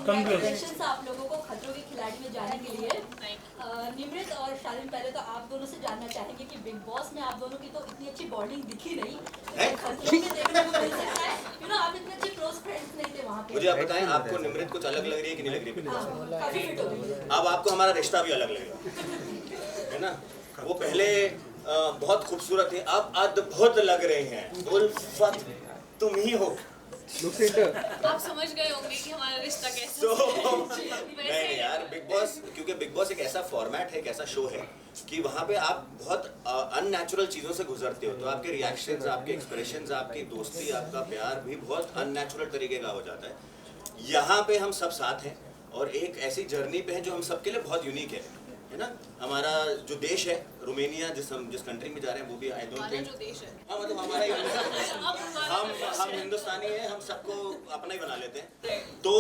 Congratulations आप लोगों को खतरों के खिलाड़ी में जाने के लिए। निमृत और शालीन, पहले तो आप दोनों से जानना चाहेंगे कि बिग बॉस में आप दोनों की तो इतनी अच्छी बॉन्डिंग दिखी नहीं, खतरों में देखने को मिल सकता है। आप इतने अच्छे क्लोज फ्रेंड्स नहीं थे वहाँ पे। मुझे आप बताएं, आपको निमृत कुछ अलग लग रही है कि नहीं लग रही है? काफी फिट हो गई। अब आपको हमारा रिश्ता भी अलग लगेगा, है ना? वो पहले बहुत खूबसूरत थे, अब अद्भुत लग रहे हैं। उल्फत तुम ही हो। आप समझ गए होंगे कि हमारा रिश्ता कैसे नहीं यार, बिग बॉस, क्योंकि बिग बॉस एक ऐसा फॉर्मेट है, एक ऐसा शो है कि वहाँ पे आप बहुत अननेचुरल चीज़ों से गुजरते हो, तो आपके रिएक्शंस, आपके एक्सप्रेशंस, आपकी दोस्ती, आपका प्यार भी बहुत अननेचुरल तरीके का हो जाता है। यहाँ पे हम सब साथ हैं और एक ऐसी जर्नी पे हैं जो हम सबके लिए बहुत यूनिक है ना? हमारा जो देश है रोमेनिया, जिस कंट्री में जा रहे हैं, वो भी आई डोंट थिंक, हाँ मतलब हमारा ही हम हिंदुस्तानी हैं, हम सबको अपना ही बना लेते हैं, तो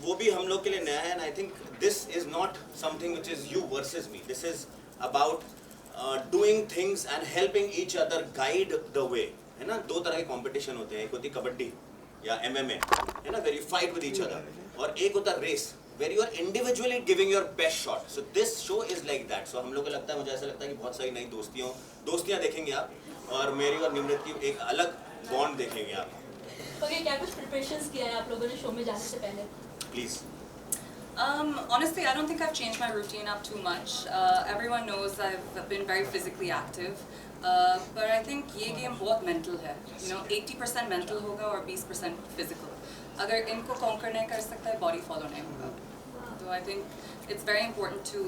वो भी हम लोग के लिए नया है। And I think this is not something which is you versus me, this is about doing things and helping each other guide the way, है ना? दो तरह के कंपटीशन होते हैं, एक होती कबड्डी या MMA, है ना, where you fight with each other, और एक होता race where you are individually giving your best shot. So this show is like that. So हम लोग को लगता है, मुझे ऐसा लगता है कि बहुत सारी नई दोस्तियाँ देखेंगे आप, और मेरी और निमृत की एक अलग बॉन्ड देखेंगे आप। ओके, क्या कुछ प्रिपरेशंस किया है आप लोगों ने शो में जाने से पहले? Please. Honestly, I don't think I've changed my routine up too much. Everyone knows I've been very physically active, but I think ये game बहुत mental है. 80% mental होगा और 20% physical. अगर इनको conquer नहीं कर सकता है, body follow नहीं होगा. So I think it's very important to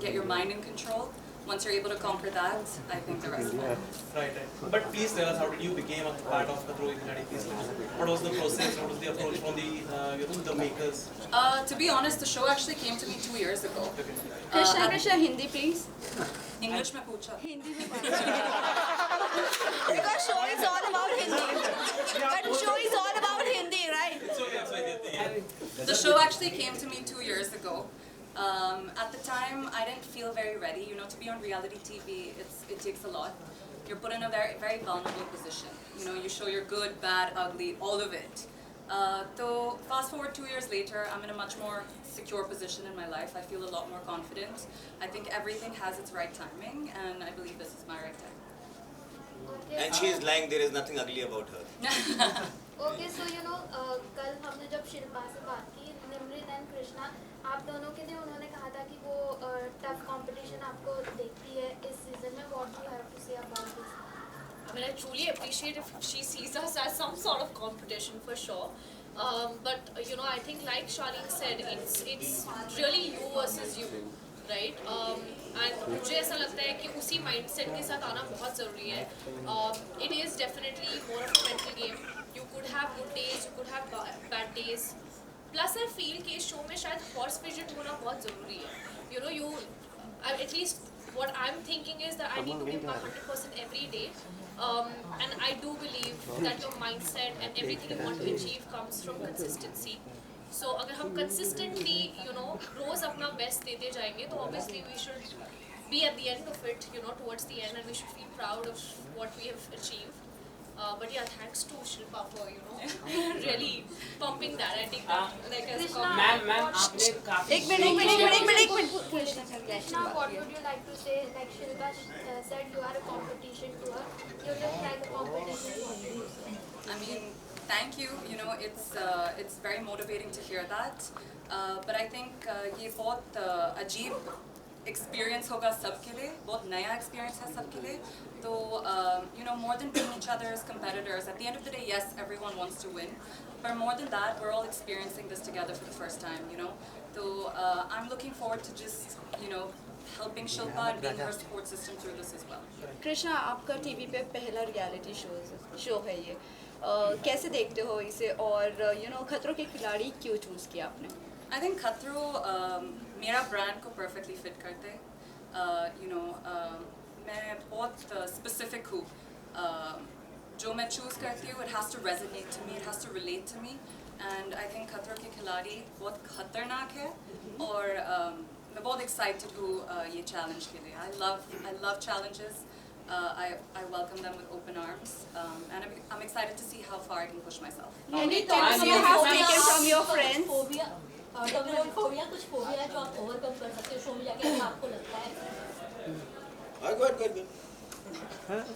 get your mind in control. Once you're able to conquer that, I think the rest will. Right. But please tell us, how did you become a part of Khatro Ke Khiladi? Please tell us, what was the process? What was the approach from the makers? To be honest, the show actually came to me 2 years ago. Krishna, Hindi please. English में पूछा. Hindi में because show is all about Hindi. But show is all about Hindi, right? The show actually came to me 2 years ago. At the time, I didn't feel very ready. To be on reality TV, it takes a lot. You're put in a very, very vulnerable position. You show your good, bad, ugly, all of it. So fast forward 2 years later, I'm in a much more secure position in my life. I feel a lot more confident. I think everything has its right timing, and I believe this is my right time. And she is lying. There is nothing ugly about her. Okay, so कल हमने जब शिल्पा से बात की, Nimrit and Krishna, आप दोनों के लिए उन्होंने कहा था कि वो टफ कंपटीशन आपको देखती है इस सीजन में. What do you have to say about this? I mean, I truly appreciate if she sees us as some sort of competition for sure. But I think like Charlene said, it's really you versus you, right? And मुझे ऐसा लगता है कि उसी mindset के साथ आना बहुत ज़रूरी है. It is definitely more of a mental game. You could have good days, you could have bad days. Plus I feel कि इस show में शायद horse fidget होना बहुत ज़रूरी है. At least what I'm thinking is that I need to give my 100% every day. And I do believe that your mindset and everything you want to achieve comes from consistency. So अगर हम consistently, रोज अपना best देते जाएंगे, तो obviously we should be at the end of it, towards the end, and we should feel proud of what we have achieved. But yeah, thanks to Shilpa for really pumping that. I think that like as a compliment. Ma'am आपने काफी एक minute Krishna, what would you like to say? Like Shilpa said, you are a competition to her. You look like a competition. What do you say? I mean, thank you. It's very motivating to hear that. But I think ये बहुत अजीब experience होगा सबके लिए, बहुत नया experience है सबके लिए. So, more than being each other's competitors, at the end of the day, yes, everyone wants to win. But more than that, we're all experiencing this together for the first time, So, I'm looking forward to just, helping Shilpa and being her support system through this as well. Krishna, आपका TV पे पहला reality show है ये. कैसे देखते हो इसे, और खतरों के खिलाड़ी क्यों चूज़ किया आपने? I think Khatro मेरा brand को perfectly fit करते. मैं बहुत specific हूँ. जो मैं choose करती हूँ, it has to resonate to me, it has to relate to me, and I think खतरों के खिलाड़ी बहुत खतरनाक है, और मैं बहुत excited हूँ ये challenge के लिए. I love challenges. I welcome them with open arms, and I'm excited to see how far I can push myself. Any thoughts you have taken from your friends? डोमिनोन फोबिया, कुछ phobia जो आप overcome कर सकते हो show में जाके अगर आपको लगता है? Good.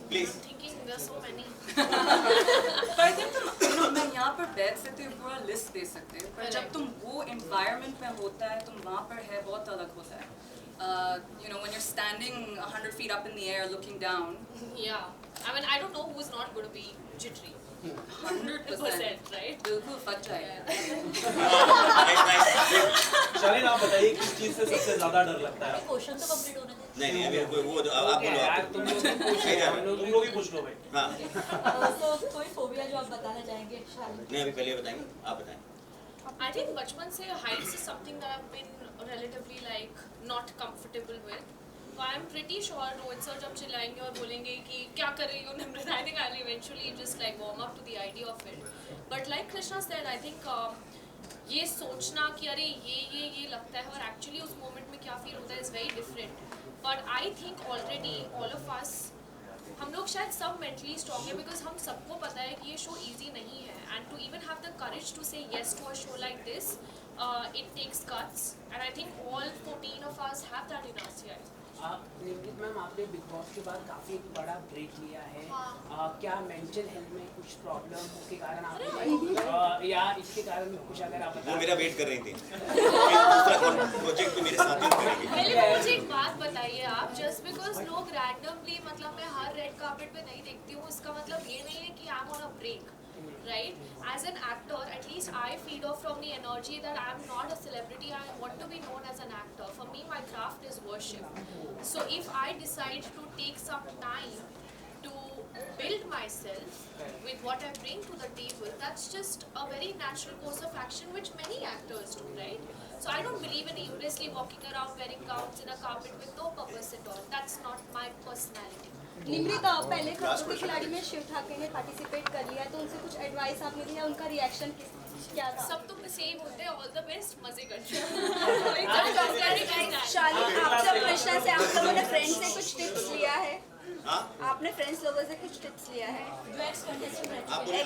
Please. Thinking there are so many. पर आई थिंक तुम मैं यहाँ पर बैठ सकते हो पूरा लिस्ट दे सकते हो पर जब तुम वो एनवायरनमेंट में होता है तुम वहाँ पर है बहुत अलग होता है when you're standing 100 feet up in the air looking down Yeah. I mean, I don't know who's not going to be jittery. 100% right? बिल्कुल फट जाएगा Nice. शालीन आप बताइए किस चीज से सबसे ज्यादा डर लगता है? क्वेश्चन तो कंप्लीट होने दें। नहीं अभी कोई वो आप बोलो आप तुम लोग भी पूछ लो, तुम लोग ही पूछ लो भाई। हाँ तो कोई फोबिया जो आप बताना चाहेंगे शालिन? नहीं अभी पहले बताएंगे आप बताएं। I think बचपन से heights is something that I've been relatively like not comfortable with. So I'm pretty sure Rohit sir जब चिल्लाएंगे और बोलेंगे कि क्या कर रही हो Nimrat, I think I'll eventually just like warm up to the idea of it. But like Krishna said, I think ये सोचना कि अरे ये लगता है और actually उस moment में क्या feel होता है is very different. But I think already all of us हम लोग शायद सब mentally strong है because हम सबको पता है कि ये show easy नहीं है and to even have the courage to say yes to a show like this, it takes guts and I think all 14 of us have that in us here. Nimrit ma'am आपने big boss के बाद काफ़ी बड़ा break लिया है क्या mental health में कुछ प्रॉब्लम के कारण आपने या इसके कारण में कुछ अगर आप वो मेरा वेट कर रही थी दूसरा प्रोजेक्ट में मेरे साथ ही करेगी। पहले मुझे एक बात बताइए आप, जस्ट बिकॉज लोग रैंडमली मतलब मैं हर रेड कार्पेट पे नहीं देखती हूँ इसका मतलब ये नहीं है कि I am on a break, right? As an actor, at least I feed off from the energy that I am not a celebrity. I want to be known as an actor. For me, my craft is worship. So if I decide to take some time to build myself with what I bring to the table, that's just a very natural course of action which many actors do, right? So I don't believe in aimlessly walking around wearing gowns in a carpet with no purpose at all. That's not my personality. Nimrit पहले खतरों के खिलाड़ी में शिव ठाकरे ने participate कर लिया तो उनसे कुछ एडवाइस आपने लिया, उनका रिएक्शन क्या था? सब तो सेम होते हैं, ऑल द बेस्ट, मजे करते शालिन आपसे प्रश्न से आप लोगों ने फ्रेंड्स से कुछ टिप्स लिया है? हाँ आपने फ्रेंड्स लोगों से कुछ टिप्स लिया है? आप बोले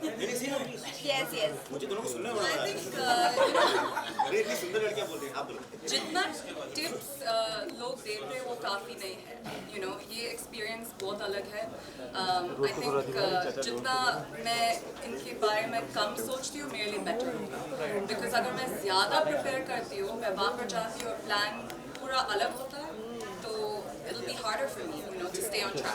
नहीं नहीं यस मुझे दोनों को सुनना बड़ा I रहा think है। अरे इतनी सुंदर लड़कियां बोल रही हैं आप बोलो। जितना टिप्स लोग देते हैं वो काफ़ी नहीं है ये एक्सपीरियंस बहुत अलग है आई थिंक जितना मैं इनके बारे में कम सोचती हूँ मेरे लिए बेटर होगा बिकॉज अगर मैं ज़्यादा प्रिपेयर करती हूँ मैं वहाँ पर जाती हूँ और प्लान पूरा अलग होता है तो it'll be harder for me to stay on track.